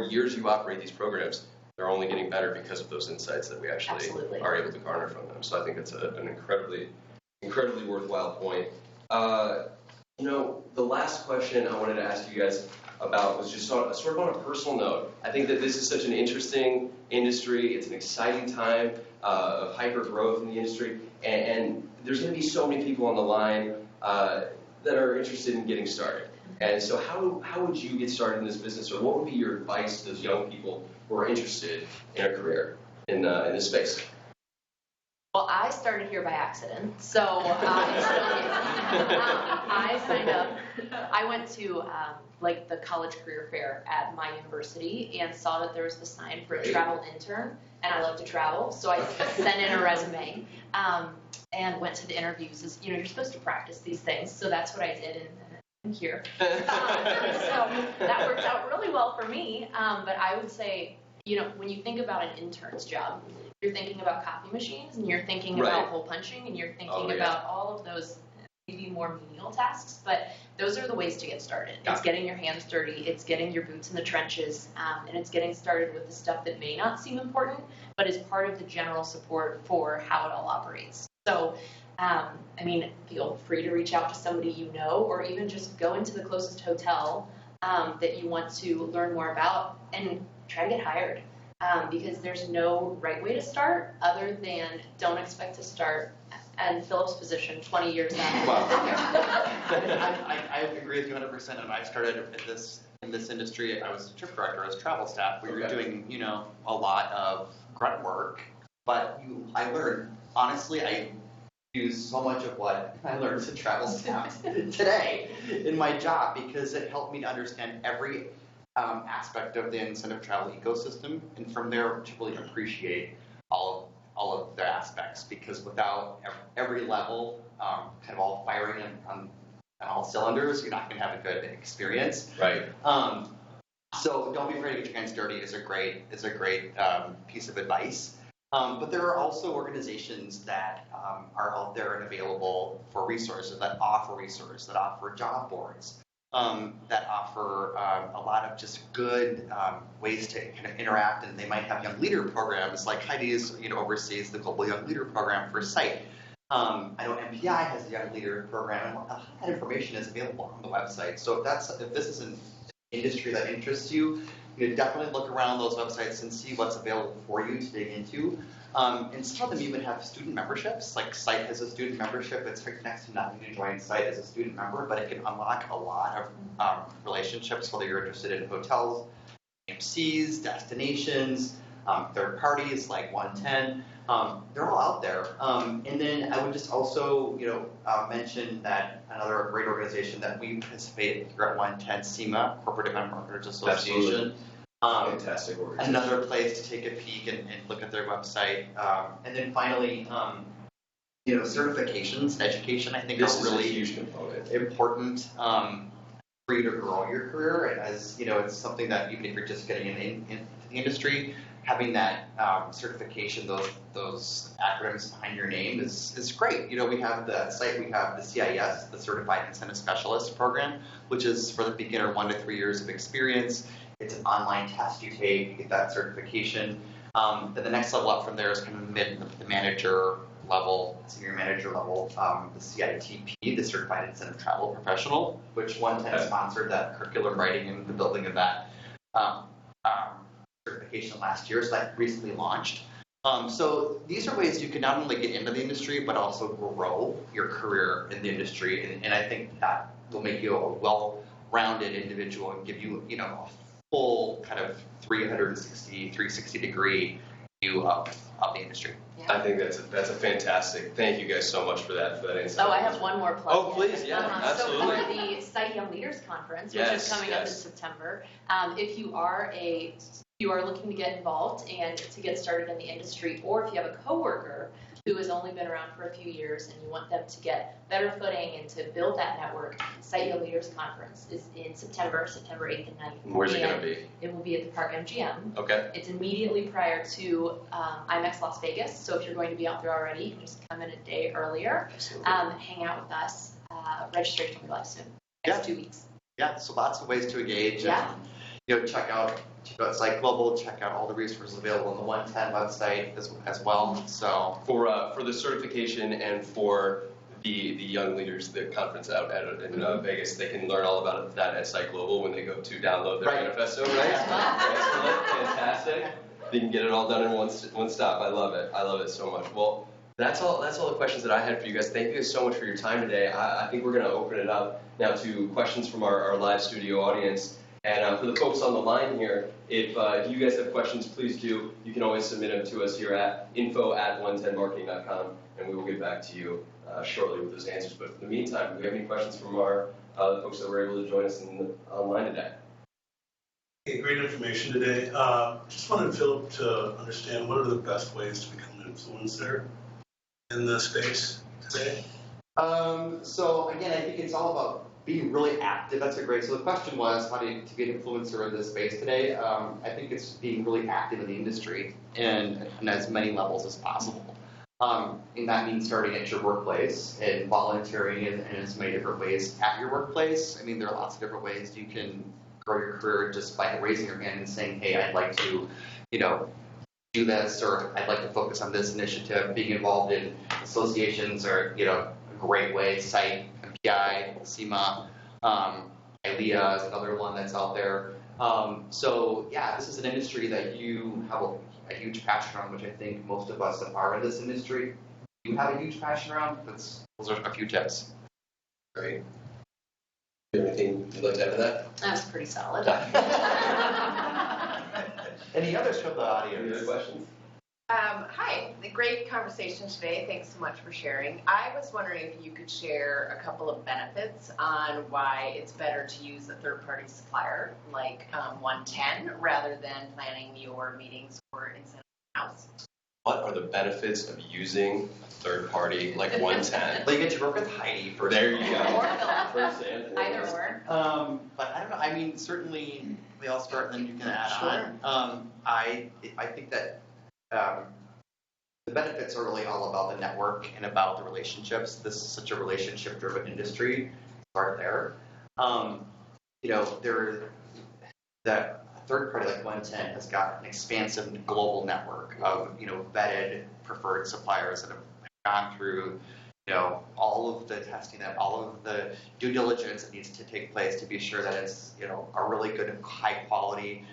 years you operate these programs, they're only getting better because of those insights that we actually are able to garner from them. So I think it's an incredibly worthwhile point. The last question I wanted to ask you guys about was just sort of on a personal note. I think that this is such an interesting industry. It's an exciting time of hyper growth in the industry, and there's going to be so many people on the line that are interested in getting started. And so how would you get started in this business, or what would be your advice to those young people who are interested in a career in this space? Well, I started here by accident, so I signed up. I went to the college career fair at my university and saw that there was the sign for a travel intern, and I love to travel, so I sent in a resume and went to the interviews. You're supposed to practice these things, so that's what I did, and I'm here. So that worked out really well for me, but I would say, when you think about an intern's job, you're thinking about copy machines, and you're thinking about hole punching, and you're thinking about all of those maybe more menial tasks, but those are the ways to get started. It's getting your hands dirty, it's getting your boots in the trenches, and it's getting started with the stuff that may not seem important, but is part of the general support for how it all operates. So, feel free to reach out to somebody or even just go into the closest hotel that you want to learn more about and try to get hired. Because there's no right way to start other than don't expect to start in Philip's position 20 years out. Well, I agree with you 100%. And I started in this industry. I was a trip director, as travel staff. We were doing, a lot of grunt work. But I learned, honestly, I use so much of what I learned as a travel staff today in my job, because it helped me to understand every aspect of the incentive travel ecosystem, and from there to really appreciate all of the aspects, because without every level kind of all firing on all cylinders, you're not going to have a good experience. Right. So don't be afraid to get your hands dirty is a great piece of advice. But there are also organizations that are out there and available for resources, that offer job boards, that offer a lot of just good ways to kind of interact, and they might have young leader programs like Heidi's, oversees the Global Young Leader Program for SITE. I know MPI has a Young Leader program, and a lot of that information is available on the website. So if this is an industry that interests you, definitely look around those websites and see what's available for you to dig into. And some of them even have student memberships. Like Site has a student membership. It's next to nothing to join Site as a student member, but it can unlock a lot of relationships, whether you're interested in hotels, AMCs, destinations, third parties like One10. They're all out there. And then I would just also, mention that another great organization that we participate in here at One10, SEMA, Corporate Event Marketers Association. Fantastic organization. Another place to take a peek and look at their website. And then finally, certifications and education, I think, This are is really a huge component. important for you to grow your career. And as it's something that even if you're just getting into the industry, having that certification, those acronyms behind your name is great. We have the site, we have the CIS, the Certified Incentive Specialist program, which is for the beginner 1 to 3 years of experience. It's an online test you take, you get that certification. Then the next level up from there is kind of the manager level, senior manager level, the CITP, the Certified Incentive Travel Professional, which One10 sponsored that curriculum writing and the building of that certification last year, so that recently launched. So these are ways you can not only get into the industry, but also grow your career in the industry. And I think that will make you a well-rounded individual and give you, a full kind of 360 degree view of the industry. Yeah. I think that's a fantastic. Thank you guys so much for that insight. Oh, I have one more plug. Oh, please, yeah, absolutely. So for the Site Young Leaders Conference, which Yes, is coming up in September, if you are looking to get involved and to get started in the industry, or if you have a coworker who has only been around for a few years and you want them to get better footing and to build that network, Site Young Leaders Conference is in September 8th and 9th. Where's it going to be? It will be at the Park MGM. Okay. It's immediately prior to IMEX Las Vegas, so if you're going to be out there already, you can just come in a day earlier, hang out with us. Registration will be live soon, next 2 weeks. Yeah, so lots of ways to engage. Yeah. And, check out Site Global, check out all the resources available on the One10 website as well. So For the certification and for the young leaders, the conference out in Vegas, they can learn all about that at Site Global when they go to download their manifesto, right? Excellent, fantastic. They can get it all done in one stop. I love it so much. Well, that's all the questions that I had for you guys. Thank you guys so much for your time today. I think we're going to open it up now to questions from our live studio audience. And for the folks on the line here, if you guys have questions, please do. You can always submit them to us here at info@one10marketing.com, and we will get back to you shortly with those answers. But in the meantime, do we have any questions from our folks that were able to join us online today? Hey, great information today. Just wanted Philip to understand what are the best ways to become an influencer in the space today? So again, I think it's all about being really active. That's so the question was how to be an influencer in this space today. I think it's being really active in the industry and as many levels as possible. And that means starting at your workplace and volunteering in as many different ways at your workplace. I mean, there are lots of different ways you can grow your career just by raising your hand and saying, hey, I'd like to, do this, or I'd like to focus on this initiative. Being involved in associations are, a great way. Site, MPI, SEMA, ILEA is another one that's out there. So yeah, this is an industry that you have a huge passion around, which I think most of us that are in this industry do have a huge passion around. Those are a few tips. Great. Do you have anything you'd like to add to that? That was pretty solid. Any others from the audience? Any other questions? Hi, great conversation today. Thanks so much for sharing. I was wondering if you could share a couple of benefits on why it's better to use a third-party supplier like One10 rather than planning your meetings or incentive house. What are the benefits of using a third party like One10? Well, you get to work with Heidi for There you go. Or Philip. First and Either foremost. or. But I don't know. I mean, certainly we all start, and then you can add Sure. on. I think that the benefits are really all about the network and about the relationships. This is such a relationship-driven industry. Start there. That third party like One10 has got an expansive global network of vetted preferred suppliers that have gone through all of the testing, that all of the due diligence that needs to take place to be sure that it's, a really good, high quality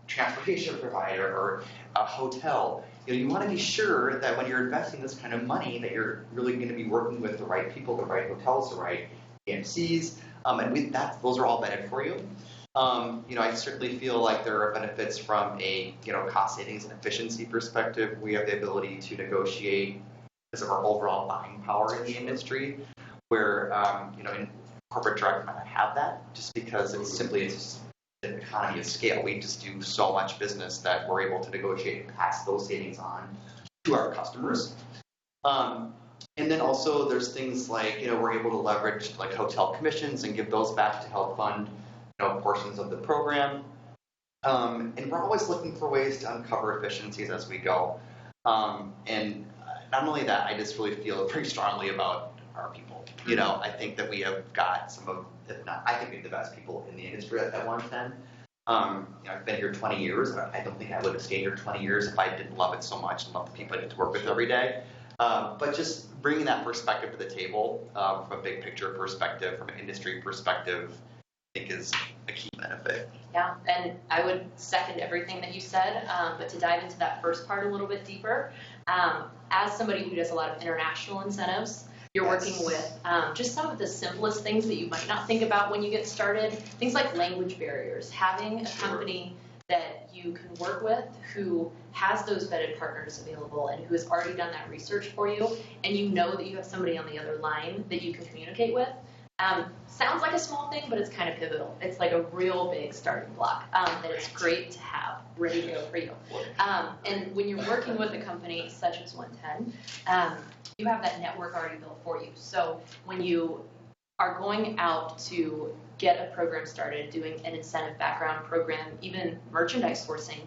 transportation provider or a hotel. You want to be sure that when you're investing this kind of money that you're really going to be working with the right people, the right hotels, the right AMCs, and those are all vetted for you. I certainly feel like there are benefits from a, cost savings and efficiency perspective. We have the ability to negotiate because of our overall buying power in the industry, where, in corporate direct might not have that just because it's an economy of scale. We just do so much business that we're able to negotiate and pass those savings on to our customers. And then also there's things like, we're able to leverage like hotel commissions and give those back to help fund, portions of the program. And we're always looking for ways to uncover efficiencies as we go. And not only that, I just really feel pretty strongly about our people. I think that we have got I think we have the best people in the industry at 110. I've been here 20 years, and I don't think I would have stayed here 20 years if I didn't love it so much and love the people I get to work with every day. But just bringing that perspective to the table, from a big picture perspective, from an industry perspective, I think is a key benefit. Yeah, and I would second everything that you said, but to dive into that first part a little bit deeper, as somebody who does a lot of international incentives, you're working with just some of the simplest things that you might not think about when you get started. Things like language barriers. Having a company that you can work with who has those vetted partners available and who has already done that research for you, and you know that you have somebody on the other line that you can communicate with. Sounds like a small thing, but it's kind of pivotal. It's like a real big starting block that it's great to have ready to go for you. And when you're working with a company such as 110, you have that network already built for you. So when you are going out to get a program started, doing an incentive background program, even merchandise sourcing,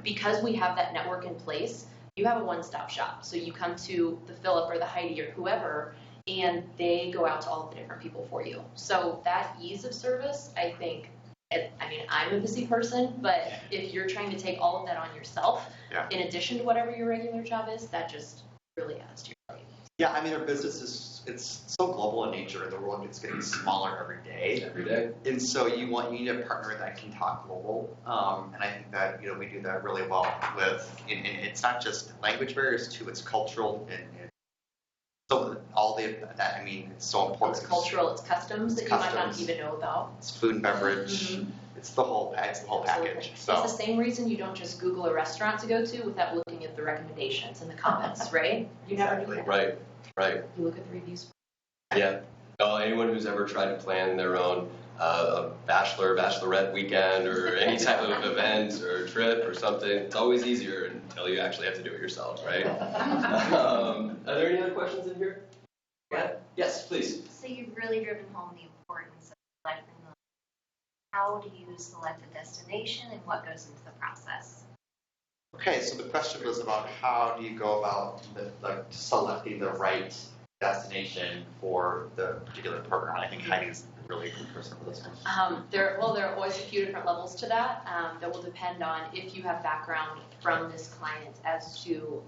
because we have that network in place, you have a one-stop shop. So you come to the Philip or the Heidi or whoever, and they go out to all of the different people for you. So that ease of service, I think, I'm a busy person, but if you're trying to take all of that on yourself, in addition to whatever your regular job is, that just really adds to your value. Yeah, our business it's so global in nature. The world gets getting smaller every day. And so you need a partner that can talk global. And I think that, we do that really well with, and it's not just language barriers too, it's cultural and so it's so important. It's cultural, it's customs that you might not even know about. It's food and beverage. It's the whole package. So. It's the same reason you don't just Google a restaurant to go to without looking at the recommendations and the comments, right? You never do that. Right. You look at the reviews. Yeah. Anyone who's ever tried to plan their own a bachelorette weekend or any type of event or trip or something, it's always easier until you actually have to do it yourself, right? Are there any other questions in here? Yeah. Yes, please. So you've really driven home the importance of selecting how do you select a destination and what goes into the process? Okay, so the question was about how do you go about selecting the right destination for the particular program. I think Heidi's a really good person for this one. There are always a few different levels to that. That will depend on if you have background from this client as to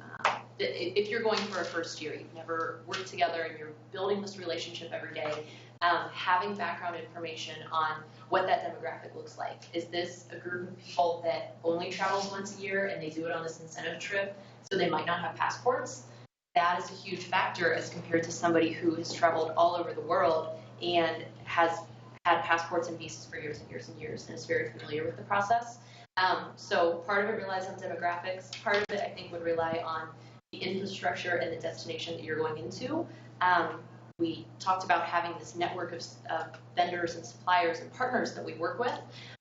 if you're going for a first year, you've never worked together and you're building this relationship every day, having background information on what that demographic looks like. Is this a group of people that only travels once a year and they do it on this incentive trip, so they might not have passports? That is a huge factor as compared to somebody who has traveled all over the world and has had passports and visas for years and years and years and is very familiar with the process. So part of it relies on demographics. Part of it, I think, would rely on the infrastructure and the destination that you're going into. We talked about having this network of vendors and suppliers and partners that we work with,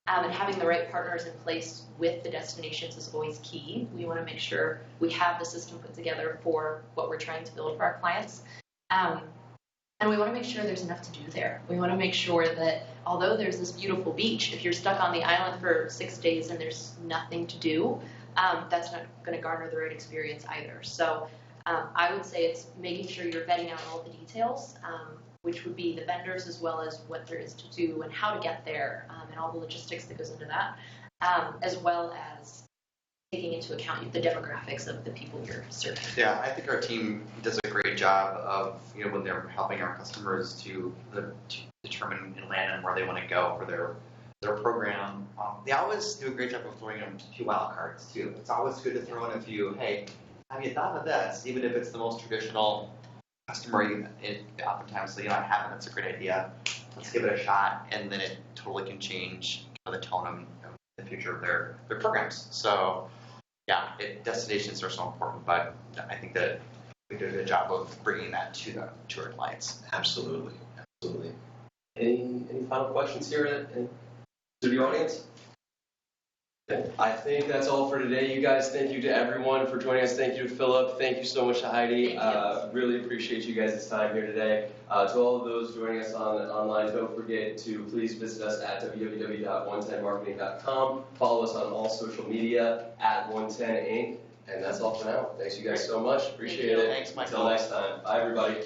and having the right partners in place with the destinations is always key. We want to make sure we have the system put together for what we're trying to build for our clients. And we want to make sure there's enough to do there. We want to make sure that although there's this beautiful beach, if you're stuck on the island for 6 days and there's nothing to do, that's not going to garner the right experience either. So I would say it's making sure you're vetting out all the details, which would be the vendors as well as what there is to do and how to get there, and all the logistics that goes into that, as well as taking into account the demographics of the people you're serving. Yeah, I think our team does a great job of, when they're helping our customers to determine and land on where they want to go for their program. They always do a great job of throwing in a few wild cards too. It's always good to throw in a few, hey, have you thought of this? Even if it's the most traditional customer, oftentimes, I haven't, that's a great idea. Let's give it a shot, and then it totally can change the tone of the future of their programs. So, yeah, destinations are so important, but I think that we did a good job of bringing that to our clients. Absolutely. Any final questions here to the audience? Okay. I think that's all for today, you guys. Thank you to everyone for joining us. Thank you to Philip. Thank you so much to Heidi. Really appreciate you guys' time here today. To all of those joining us online, don't forget to please visit us at www.one10marketing.com. Follow us on all social media at 110 Inc. And that's all for now. Thanks you guys so much. Appreciate it. Thanks, Michael. Until next time. Bye, everybody.